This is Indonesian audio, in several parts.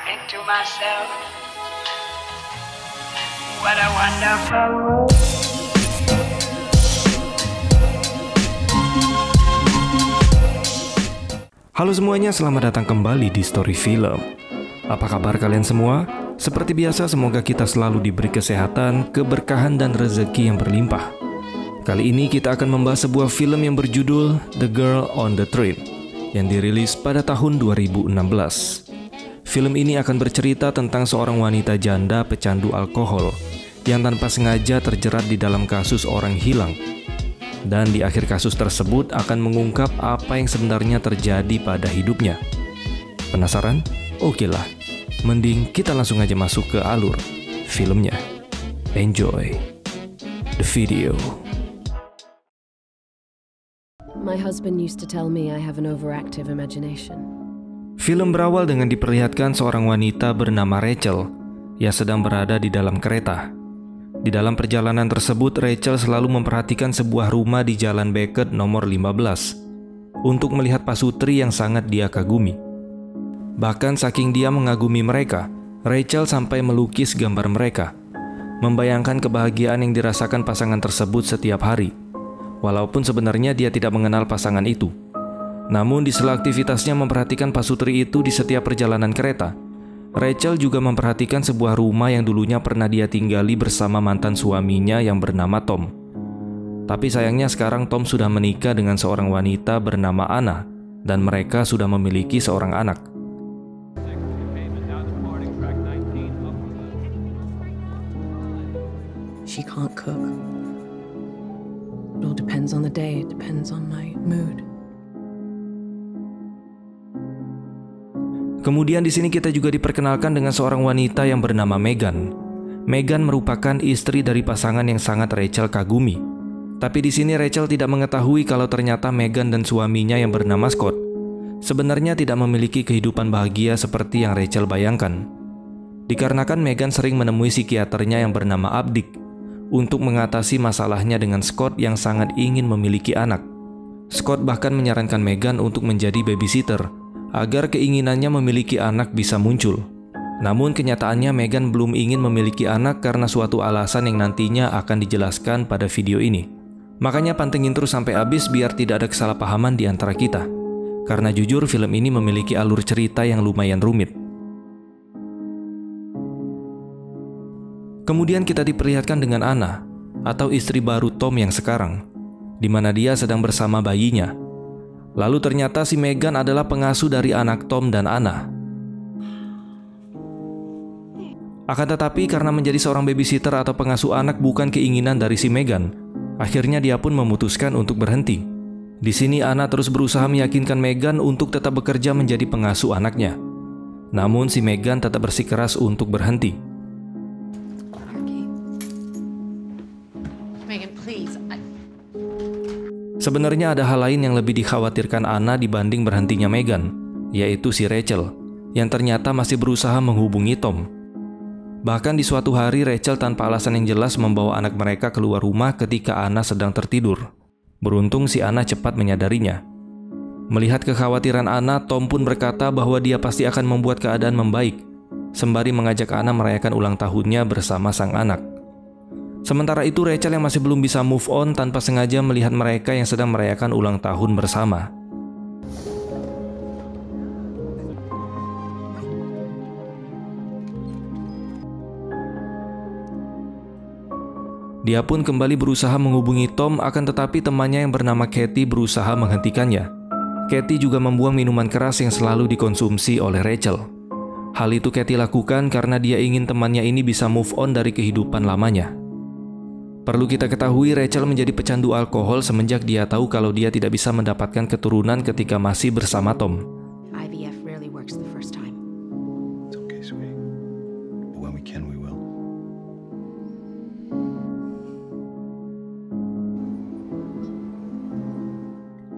think to myself, what a wonderful world. Halo semuanya, selamat datang kembali di Story Film. Apa kabar kalian semua? Seperti biasa, semoga kita selalu diberi kesehatan, keberkahan, dan rezeki yang berlimpah. Kali ini kita akan membahas sebuah film yang berjudul The Girl on the Train yang dirilis pada tahun 2016. Film ini akan bercerita tentang seorang wanita janda pecandu alkohol yang tanpa sengaja terjerat di dalam kasus orang hilang. Dan di akhir kasus tersebut akan mengungkap apa yang sebenarnya terjadi pada hidupnya. Penasaran? Oke lah, mending kita langsung aja masuk ke alur filmnya. Enjoy the video. My husband used to tell me I have an overactive imagination. Film berawal dengan diperlihatkan seorang wanita bernama Rachel yang sedang berada di dalam kereta. Di dalam perjalanan tersebut, Rachel selalu memperhatikan sebuah rumah di Jalan Beckett nomor 15 untuk melihat pasutri yang sangat dia kagumi. Bahkan saking dia mengagumi mereka, Rachel sampai melukis gambar mereka, membayangkan kebahagiaan yang dirasakan pasangan tersebut setiap hari. Walaupun sebenarnya dia tidak mengenal pasangan itu. Namun di sela aktivitasnya memperhatikan pasutri itu di setiap perjalanan kereta, Rachel juga memperhatikan sebuah rumah yang dulunya pernah dia tinggali bersama mantan suaminya yang bernama Tom. Tapi sayangnya sekarang Tom sudah menikah dengan seorang wanita bernama Anna dan mereka sudah memiliki seorang anak. She can't cook. It all depends on the day, it depends on my mood. Kemudian di sini kita juga diperkenalkan dengan seorang wanita yang bernama Megan. Megan merupakan istri dari pasangan yang sangat Rachel kagumi. Tapi di sini Rachel tidak mengetahui kalau ternyata Megan dan suaminya yang bernama Scott sebenarnya tidak memiliki kehidupan bahagia seperti yang Rachel bayangkan. Dikarenakan Megan sering menemui psikiaternya yang bernama Abdick untuk mengatasi masalahnya dengan Scott yang sangat ingin memiliki anak. Scott bahkan menyarankan Megan untuk menjadi babysitter agar keinginannya memiliki anak bisa muncul. Namun kenyataannya Megan belum ingin memiliki anak karena suatu alasan yang nantinya akan dijelaskan pada video ini. Makanya pantengin terus sampai habis biar tidak ada kesalahpahaman di antara kita. Karena jujur film ini memiliki alur cerita yang lumayan rumit. Kemudian kita diperlihatkan dengan Anna, atau istri baru Tom yang sekarang, di mana dia sedang bersama bayinya. Lalu ternyata si Megan adalah pengasuh dari anak Tom dan Anna. Akan tetapi karena menjadi seorang babysitter atau pengasuh anak bukan keinginan dari si Megan, akhirnya dia pun memutuskan untuk berhenti. Di sini Anna terus berusaha meyakinkan Megan untuk tetap bekerja menjadi pengasuh anaknya. Namun si Megan tetap bersikeras untuk berhenti. Sebenarnya ada hal lain yang lebih dikhawatirkan Anna dibanding berhentinya Megan, yaitu si Rachel, yang ternyata masih berusaha menghubungi Tom. Bahkan di suatu hari Rachel tanpa alasan yang jelas membawa anak mereka keluar rumah ketika Anna sedang tertidur. Beruntung si Anna cepat menyadarinya. Melihat kekhawatiran Anna, Tom pun berkata bahwa dia pasti akan membuat keadaan membaik, sembari mengajak Anna merayakan ulang tahunnya bersama sang anak. Sementara itu Rachel yang masih belum bisa move on tanpa sengaja melihat mereka yang sedang merayakan ulang tahun bersama. Dia pun kembali berusaha menghubungi Tom, akan tetapi temannya yang bernama Katie berusaha menghentikannya. Katie juga membuang minuman keras yang selalu dikonsumsi oleh Rachel. Hal itu Katie lakukan karena dia ingin temannya ini bisa move on dari kehidupan lamanya. Perlu kita ketahui, Rachel menjadi pecandu alkohol semenjak dia tahu kalau dia tidak bisa mendapatkan keturunan ketika masih bersama Tom. IVF rarely works the first time. It's okay, sweetie. But when we can, we will.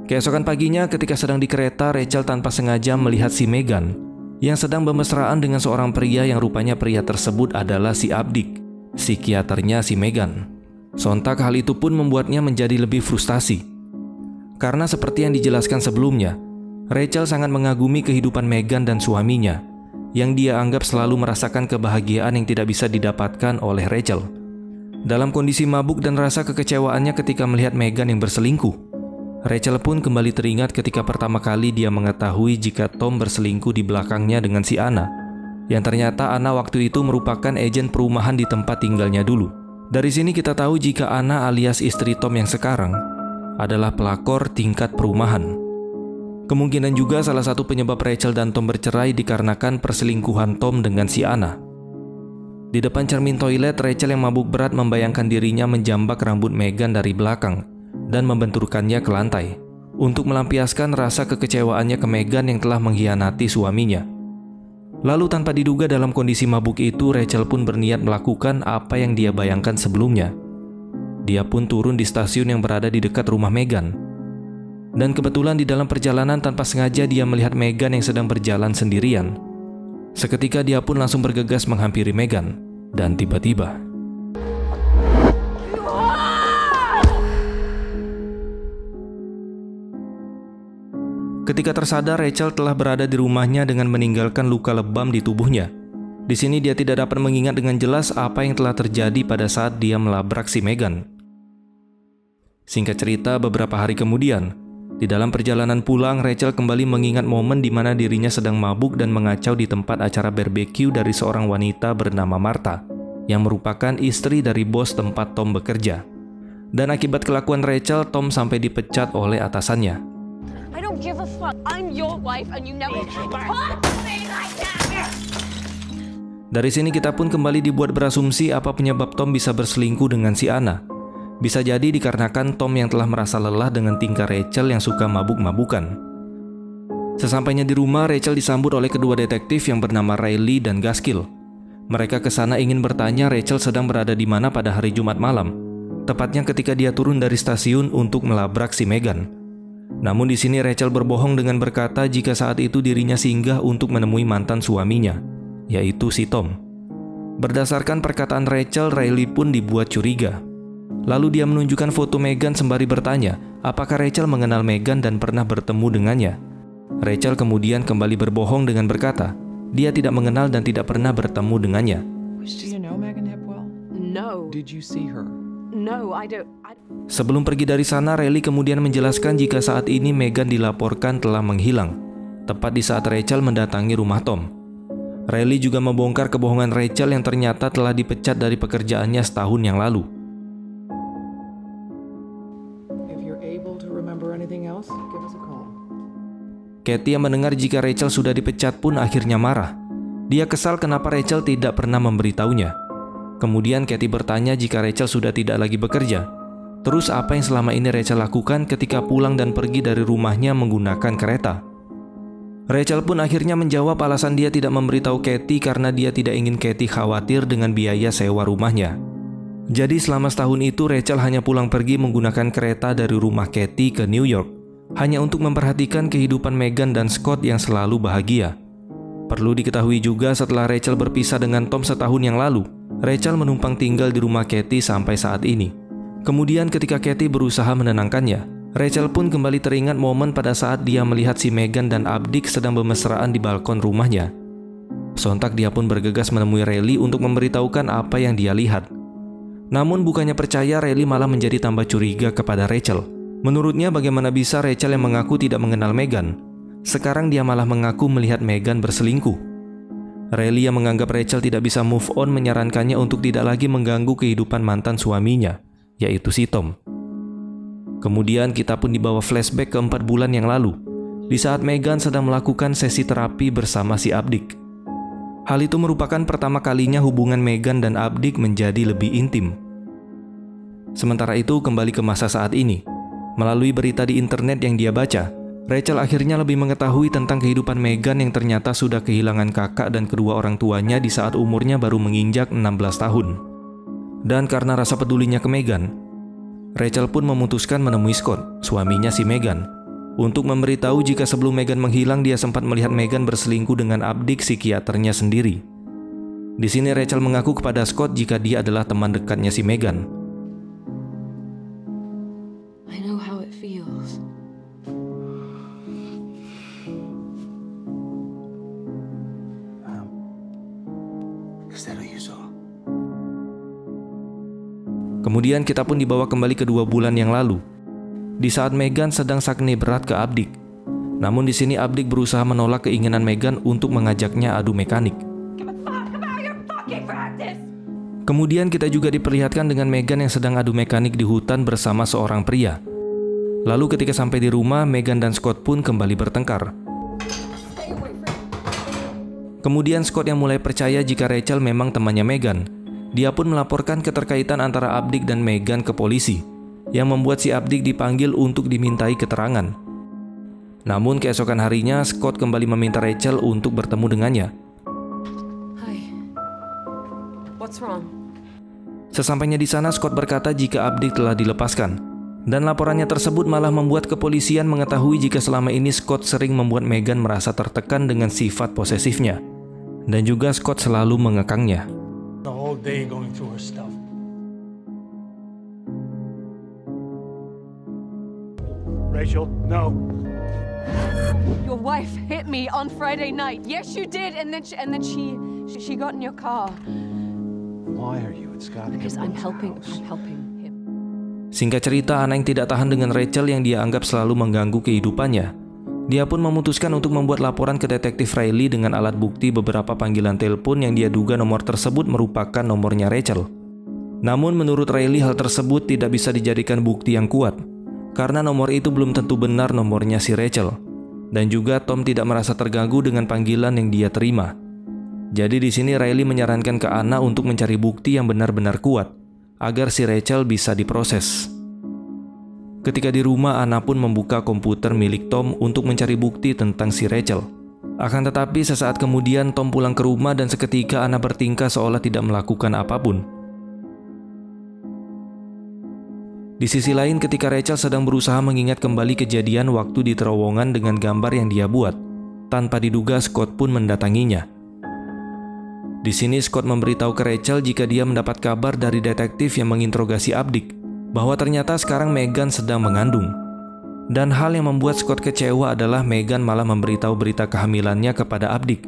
Keesokan paginya ketika sedang di kereta, Rachel tanpa sengaja melihat si Megan yang sedang bermesraan dengan seorang pria yang rupanya pria tersebut adalah si Abdick, psikiaternya si Megan. Sontak hal itu pun membuatnya menjadi lebih frustasi. Karena seperti yang dijelaskan sebelumnya, Rachel sangat mengagumi kehidupan Megan dan suaminya, yang dia anggap selalu merasakan kebahagiaan yang tidak bisa didapatkan oleh Rachel. Dalam kondisi mabuk dan rasa kekecewaannya ketika melihat Megan yang berselingkuh, Rachel pun kembali teringat ketika pertama kali dia mengetahui jika Tom berselingkuh di belakangnya dengan si Anna, yang ternyata Anna waktu itu merupakan agen perumahan di tempat tinggalnya dulu. Dari sini kita tahu jika Anna alias istri Tom yang sekarang adalah pelakor tingkat perumahan. Kemungkinan juga salah satu penyebab Rachel dan Tom bercerai dikarenakan perselingkuhan Tom dengan si Anna. Di depan cermin toilet, Rachel yang mabuk berat membayangkan dirinya menjambak rambut Megan dari belakang dan membenturkannya ke lantai untuk melampiaskan rasa kekecewaannya ke Megan yang telah mengkhianati suaminya. Lalu tanpa diduga dalam kondisi mabuk itu, Rachel pun berniat melakukan apa yang dia bayangkan sebelumnya. Dia pun turun di stasiun yang berada di dekat rumah Megan. Dan kebetulan di dalam perjalanan tanpa sengaja dia melihat Megan yang sedang berjalan sendirian. Seketika dia pun langsung bergegas menghampiri Megan. Dan tiba-tiba ketika tersadar, Rachel telah berada di rumahnya dengan meninggalkan luka lebam di tubuhnya. Di sini dia tidak dapat mengingat dengan jelas apa yang telah terjadi pada saat dia melabrak si Megan. Singkat cerita, beberapa hari kemudian, di dalam perjalanan pulang, Rachel kembali mengingat momen di mana dirinya sedang mabuk dan mengacau di tempat acara barbeque dari seorang wanita bernama Martha, yang merupakan istri dari bos tempat Tom bekerja. Dan akibat kelakuan Rachel, Tom sampai dipecat oleh atasannya. I don't give a fuck. I'm your wife and you never talk to me like that. Dari sini kita pun kembali dibuat berasumsi apa penyebab Tom bisa berselingkuh dengan si Anna. Bisa jadi dikarenakan Tom yang telah merasa lelah dengan tingkah Rachel yang suka mabuk-mabukan. Sesampainya di rumah, Rachel disambut oleh kedua detektif yang bernama Riley dan Gaskill. Mereka ke sana ingin bertanya Rachel sedang berada di mana pada hari Jumat malam, tepatnya ketika dia turun dari stasiun untuk melabrak si Megan. Namun di sini Rachel berbohong dengan berkata jika saat itu dirinya singgah untuk menemui mantan suaminya, yaitu si Tom. Berdasarkan perkataan Rachel, Riley pun dibuat curiga. Lalu dia menunjukkan foto Megan sembari bertanya apakah Rachel mengenal Megan dan pernah bertemu dengannya. Rachel kemudian kembali berbohong dengan berkata dia tidak mengenal dan tidak pernah bertemu dengannya. Do you know Megan Hipwell? No. Did you see her? No, I don't. Sebelum pergi dari sana, Riley kemudian menjelaskan jika saat ini Megan dilaporkan telah menghilang, tepat di saat Rachel mendatangi rumah Tom. Riley juga membongkar kebohongan Rachel yang ternyata telah dipecat dari pekerjaannya setahun yang lalu. If you're able to remember anything else, give us a call. Katie yang mendengar jika Rachel sudah dipecat pun akhirnya marah. Dia kesal kenapa Rachel tidak pernah memberitahunya. Kemudian Katie bertanya jika Rachel sudah tidak lagi bekerja. Terus apa yang selama ini Rachel lakukan ketika pulang dan pergi dari rumahnya menggunakan kereta? Rachel pun akhirnya menjawab alasan dia tidak memberitahu Katie karena dia tidak ingin Katie khawatir dengan biaya sewa rumahnya. Jadi selama setahun itu Rachel hanya pulang pergi menggunakan kereta dari rumah Katie ke New York, hanya untuk memperhatikan kehidupan Megan dan Scott yang selalu bahagia. Perlu diketahui juga setelah Rachel berpisah dengan Tom setahun yang lalu, Rachel menumpang tinggal di rumah Katie sampai saat ini. Kemudian ketika Katie berusaha menenangkannya, Rachel pun kembali teringat momen pada saat dia melihat si Megan dan Abdik sedang bermesraan di balkon rumahnya. Sontak dia pun bergegas menemui Riley untuk memberitahukan apa yang dia lihat. Namun bukannya percaya, Riley malah menjadi tambah curiga kepada Rachel. Menurutnya bagaimana bisa Rachel yang mengaku tidak mengenal Megan, sekarang dia malah mengaku melihat Megan berselingkuh. Riley yang menganggap Rachel tidak bisa move on menyarankannya untuk tidak lagi mengganggu kehidupan mantan suaminya, yaitu si Tom. Kemudian kita pun dibawa flashback ke 4 bulan yang lalu, di saat Megan sedang melakukan sesi terapi bersama si Abdik. Hal itu merupakan pertama kalinya hubungan Megan dan Abdik menjadi lebih intim. Sementara itu kembali ke masa saat ini. Melalui berita di internet yang dia baca, Rachel akhirnya lebih mengetahui tentang kehidupan Megan yang ternyata sudah kehilangan kakak dan kedua orang tuanya di saat umurnya baru menginjak 16 tahun. Dan karena rasa pedulinya ke Megan, Rachel pun memutuskan menemui Scott, suaminya si Megan, untuk memberitahu jika sebelum Megan menghilang dia sempat melihat Megan berselingkuh dengan Abdik psikiaternya sendiri. Di sini Rachel mengaku kepada Scott jika dia adalah teman dekatnya si Megan. I know how it feels. Is that what you saw? Kemudian kita pun dibawa kembali ke 2 bulan yang lalu, di saat Megan sedang sakne berat ke Abdik. Namun di sini Abdik berusaha menolak keinginan Megan untuk mengajaknya adu mekanik. Kemudian kita juga diperlihatkan dengan Megan yang sedang adu mekanik di hutan bersama seorang pria. Lalu ketika sampai di rumah, Megan dan Scott pun kembali bertengkar. Kemudian Scott yang mulai percaya jika Rachel memang temannya Megan. Dia pun melaporkan keterkaitan antara Abdik dan Megan ke polisi, yang membuat si Abdik dipanggil untuk dimintai keterangan. Namun keesokan harinya, Scott kembali meminta Rachel untuk bertemu dengannya. Hi. What's wrong? Sesampainya di sana, Scott berkata jika Abdik telah dilepaskan. Dan laporannya tersebut malah membuat kepolisian mengetahui jika selama ini Scott sering membuat Megan merasa tertekan dengan sifat posesifnya. Dan juga Scott selalu mengekangnya. The whole day going through her stuff. Rachel, no. Your wife hit me on Friday night. Yes, you did. And then she got in your car. Why are you at Scott? Because I'm helping him. Singkat cerita, Anna yang tidak tahan dengan Rachel yang dia anggap selalu mengganggu kehidupannya. Dia pun memutuskan untuk membuat laporan ke detektif Riley dengan alat bukti beberapa panggilan telepon yang dia duga nomor tersebut merupakan nomornya Rachel. Namun menurut Riley hal tersebut tidak bisa dijadikan bukti yang kuat, karena nomor itu belum tentu benar nomornya si Rachel. Dan juga Tom tidak merasa terganggu dengan panggilan yang dia terima. Jadi di sini Riley menyarankan ke Anna untuk mencari bukti yang benar-benar kuat, agar si Rachel bisa diproses. Ketika di rumah, Anna pun membuka komputer milik Tom untuk mencari bukti tentang si Rachel. Akan tetapi sesaat kemudian Tom pulang ke rumah dan seketika Anna bertingkah seolah tidak melakukan apapun. Di sisi lain, ketika Rachel sedang berusaha mengingat kembali kejadian waktu di terowongan dengan gambar yang dia buat, tanpa diduga Scott pun mendatanginya. Di sini Scott memberitahu ke Rachel jika dia mendapat kabar dari detektif yang menginterogasi Abdik, bahwa ternyata sekarang Megan sedang mengandung. Dan hal yang membuat Scott kecewa adalah Megan malah memberitahu berita kehamilannya kepada Abdik,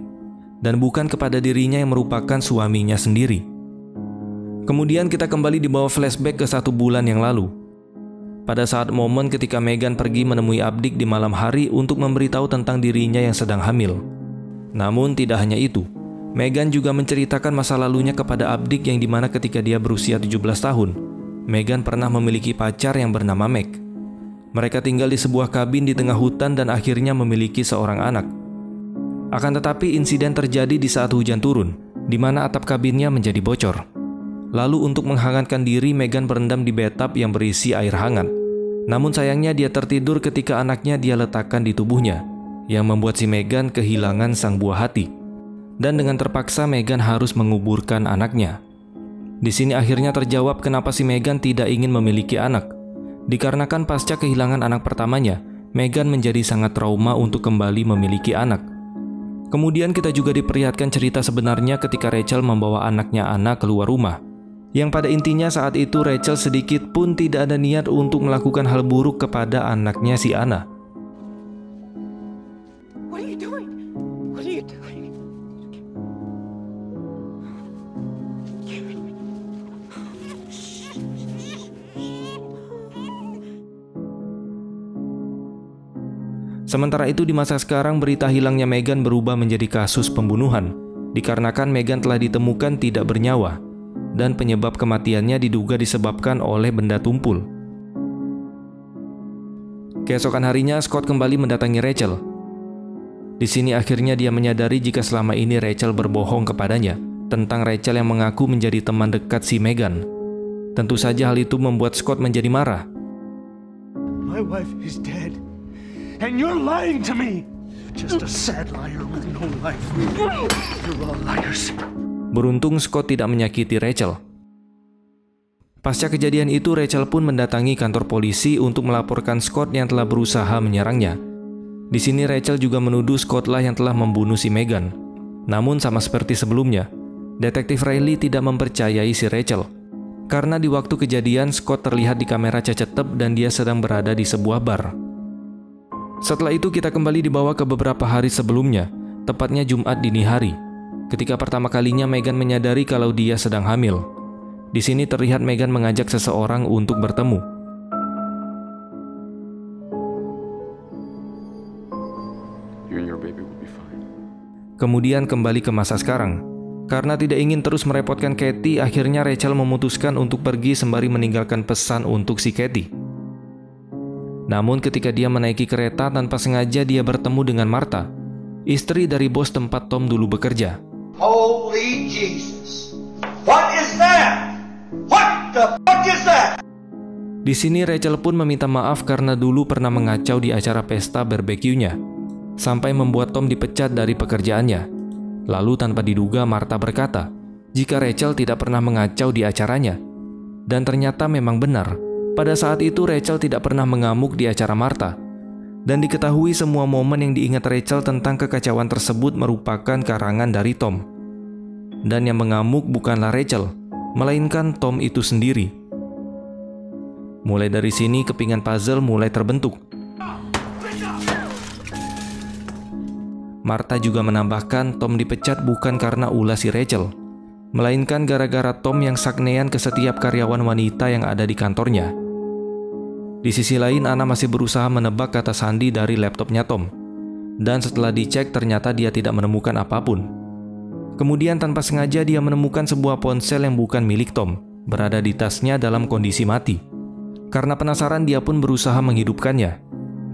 dan bukan kepada dirinya yang merupakan suaminya sendiri. Kemudian kita kembali dibawa flashback ke 1 bulan yang lalu. Pada saat momen ketika Megan pergi menemui Abdik di malam hari untuk memberitahu tentang dirinya yang sedang hamil. Namun tidak hanya itu, Megan juga menceritakan masa lalunya kepada Abdik yang dimana ketika dia berusia 17 tahun, Megan pernah memiliki pacar yang bernama Meg. Mereka tinggal di sebuah kabin di tengah hutan dan akhirnya memiliki seorang anak. Akan tetapi insiden terjadi di saat hujan turun, di mana atap kabinnya menjadi bocor. Lalu untuk menghangatkan diri, Megan berendam di bathtub yang berisi air hangat. Namun sayangnya dia tertidur ketika anaknya dia letakkan di tubuhnya, yang membuat si Megan kehilangan sang buah hati. Dan dengan terpaksa Megan harus menguburkan anaknya. Di sini akhirnya terjawab kenapa si Megan tidak ingin memiliki anak. Dikarenakan pasca kehilangan anak pertamanya, Megan menjadi sangat trauma untuk kembali memiliki anak. Kemudian kita juga diperlihatkan cerita sebenarnya ketika Rachel membawa anaknya Anna keluar rumah. Yang pada intinya saat itu Rachel sedikit pun tidak ada niat untuk melakukan hal buruk kepada anaknya si Anna. What are you doing? What are you doing? Sementara itu di masa sekarang berita hilangnya Megan berubah menjadi kasus pembunuhan, dikarenakan Megan telah ditemukan tidak bernyawa, dan penyebab kematiannya diduga disebabkan oleh benda tumpul. Keesokan harinya Scott kembali mendatangi Rachel. Di sini akhirnya dia menyadari jika selama ini Rachel berbohong kepadanya tentang Rachel yang mengaku menjadi teman dekat si Megan. Tentu saja hal itu membuat Scott menjadi marah. My wife is dead. And you're lying to me. Just a sad liar with no life. You're all liars. Beruntung Scott tidak menyakiti Rachel. Pasca kejadian itu, Rachel pun mendatangi kantor polisi untuk melaporkan Scott yang telah berusaha menyerangnya. Di sini Rachel juga menuduh Scott lah yang telah membunuh si Megan. Namun sama seperti sebelumnya, detektif Riley tidak mempercayai si Rachel. Karena di waktu kejadian Scott terlihat di kamera CCTV dan dia sedang berada di sebuah bar. Setelah itu kita kembali dibawa ke beberapa hari sebelumnya, tepatnya Jumat dini hari. ketika pertama kalinya Megan menyadari kalau dia sedang hamil. Di sini terlihat Megan mengajak seseorang untuk bertemu. You and your baby will be fine. Kemudian kembali ke masa sekarang. Karena tidak ingin terus merepotkan Katie, akhirnya Rachel memutuskan untuk pergi sembari meninggalkan pesan untuk si Katie. Namun ketika dia menaiki kereta, tanpa sengaja dia bertemu dengan Martha, istri dari bos tempat Tom dulu bekerja. Holy Jesus. What is that? What the fuck is that? Di sini Rachel pun meminta maaf karena dulu pernah mengacau di acara pesta barbeque-nya, sampai membuat Tom dipecat dari pekerjaannya. Lalu tanpa diduga Martha berkata, jika Rachel tidak pernah mengacau di acaranya. Dan ternyata memang benar, pada saat itu Rachel tidak pernah mengamuk di acara Martha. Dan diketahui semua momen yang diingat Rachel tentang kekacauan tersebut merupakan karangan dari Tom. Dan yang mengamuk bukanlah Rachel, melainkan Tom itu sendiri. Mulai dari sini kepingan puzzle mulai terbentuk. Martha juga menambahkan Tom dipecat bukan karena ulah si Rachel, melainkan gara-gara Tom yang saknean ke setiap karyawan wanita yang ada di kantornya. Di sisi lain, Anna masih berusaha menebak kata sandi dari laptopnya Tom. Dan setelah dicek ternyata dia tidak menemukan apapun. Kemudian tanpa sengaja dia menemukan sebuah ponsel yang bukan milik Tom, berada di tasnya dalam kondisi mati. Karena penasaran dia pun berusaha menghidupkannya.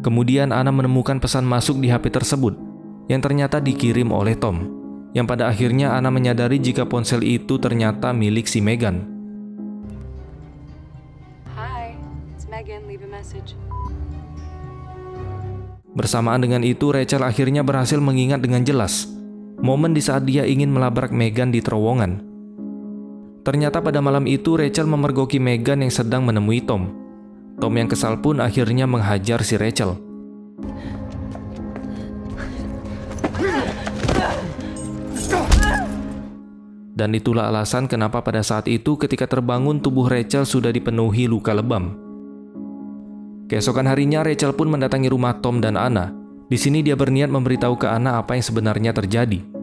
Kemudian Anna menemukan pesan masuk di HP tersebut, yang ternyata dikirim oleh Tom, yang pada akhirnya Anna menyadari jika ponsel itu ternyata milik si Megan. Hi, it's Megan. Leave a message. Bersamaan dengan itu, Rachel akhirnya berhasil mengingat dengan jelas momen di saat dia ingin melabrak Megan di terowongan. Ternyata pada malam itu Rachel memergoki Megan yang sedang menemui Tom. Tom yang kesal pun akhirnya menghajar si Rachel. Dan itulah alasan kenapa pada saat itu ketika terbangun tubuh Rachel sudah dipenuhi luka lebam. Keesokan harinya Rachel pun mendatangi rumah Tom dan Anna. Di sini dia berniat memberitahu ke Anna apa yang sebenarnya terjadi.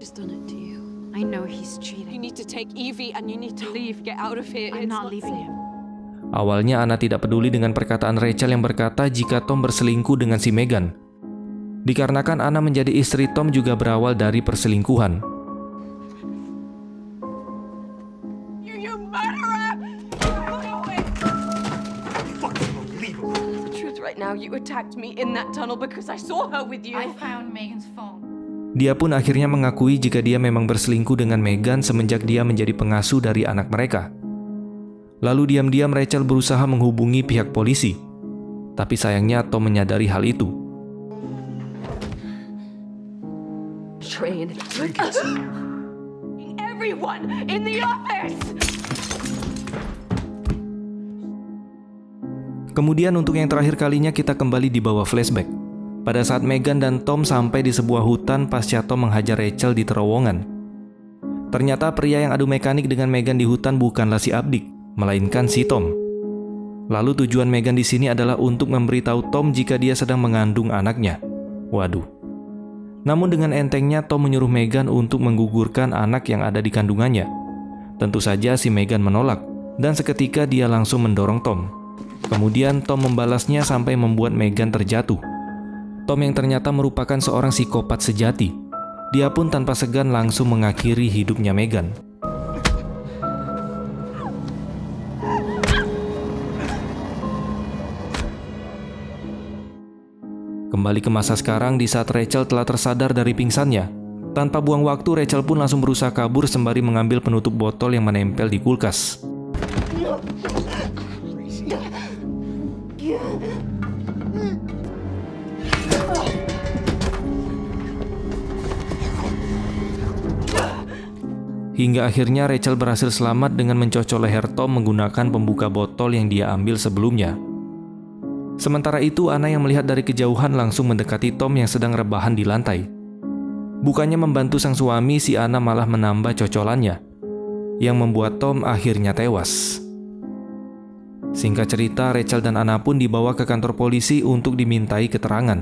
Just done it to you. I know he's cheating. You need to take Evie and you need to leave. Get out of here. I'm not leaving him. Awalnya Anna tidak peduli dengan perkataan Rachel yang berkata jika Tom berselingkuh dengan si Megan. Dikarenakan Anna menjadi istri Tom juga berawal dari perselingkuhan. You murderer! The truth right now, you attacked me in that tunnel because I saw her with you. I found Megan's phone. Dia pun akhirnya mengakui jika dia memang berselingkuh dengan Megan semenjak dia menjadi pengasuh dari anak mereka. Lalu diam-diam Rachel berusaha menghubungi pihak polisi. Tapi sayangnya Tom menyadari hal itu. Train. Everyone in the office! Kemudian untuk yang terakhir kalinya kita kembali dibawa flashback. Pada saat Megan dan Tom sampai di sebuah hutan pasca Tom menghajar Rachel di terowongan. Ternyata pria yang adu mekanik dengan Megan di hutan bukanlah si Abdik, melainkan si Tom. Lalu tujuan Megan di sini adalah untuk memberitahu Tom jika dia sedang mengandung anaknya. Waduh. Namun dengan entengnya Tom menyuruh Megan untuk menggugurkan anak yang ada di kandungannya. Tentu saja si Megan menolak, dan seketika dia langsung mendorong Tom. Kemudian Tom membalasnya sampai membuat Megan terjatuh. Tom yang ternyata merupakan seorang psikopat sejati. Dia pun tanpa segan langsung mengakhiri hidupnya Megan. Kembali ke masa sekarang di saat Rachel telah tersadar dari pingsannya. Tanpa buang waktu, Rachel pun langsung berusaha kabur sembari mengambil penutup botol yang menempel di kulkas. Hingga akhirnya Rachel berhasil selamat dengan mencocol leher Tom menggunakan pembuka botol yang dia ambil sebelumnya. Sementara itu, Anna yang melihat dari kejauhan langsung mendekati Tom yang sedang rebahan di lantai. Bukannya membantu sang suami, si Anna malah menambah cocolannya, yang membuat Tom akhirnya tewas. Singkat cerita, Rachel dan Anna pun dibawa ke kantor polisi untuk dimintai keterangan.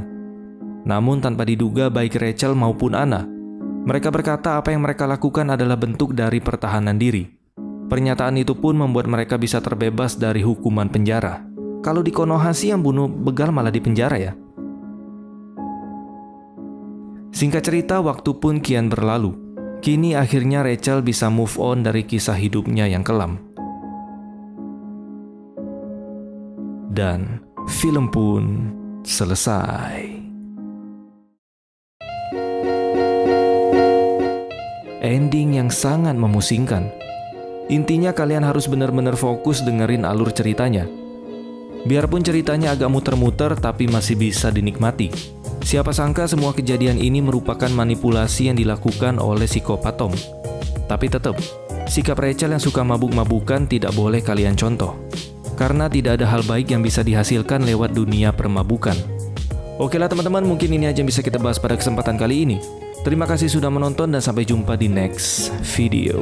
Namun tanpa diduga baik Rachel maupun Anna Mereka berkata apa yang mereka lakukan adalah bentuk dari pertahanan diri. Pernyataan itu pun membuat mereka bisa terbebas dari hukuman penjara. Kalau di Konoha sih yang bunuh begal malah di penjara ya. Singkat cerita, waktu pun kian berlalu. Kini akhirnya Rachel bisa move on dari kisah hidupnya yang kelam. Dan film pun selesai. Ending yang sangat memusingkan. Intinya kalian harus benar-benar fokus dengerin alur ceritanya. Biarpun ceritanya agak muter-muter, tapi masih bisa dinikmati. Siapa sangka semua kejadian ini merupakan manipulasi yang dilakukan oleh psikopat Tom. Tapi tetap, sikap Rachel yang suka mabuk-mabukan tidak boleh kalian contoh. Karena tidak ada hal baik yang bisa dihasilkan lewat dunia permabukan. Oke lah teman-teman, mungkin ini aja yang bisa kita bahas pada kesempatan kali ini. Terima kasih sudah menonton dan sampai jumpa di next video.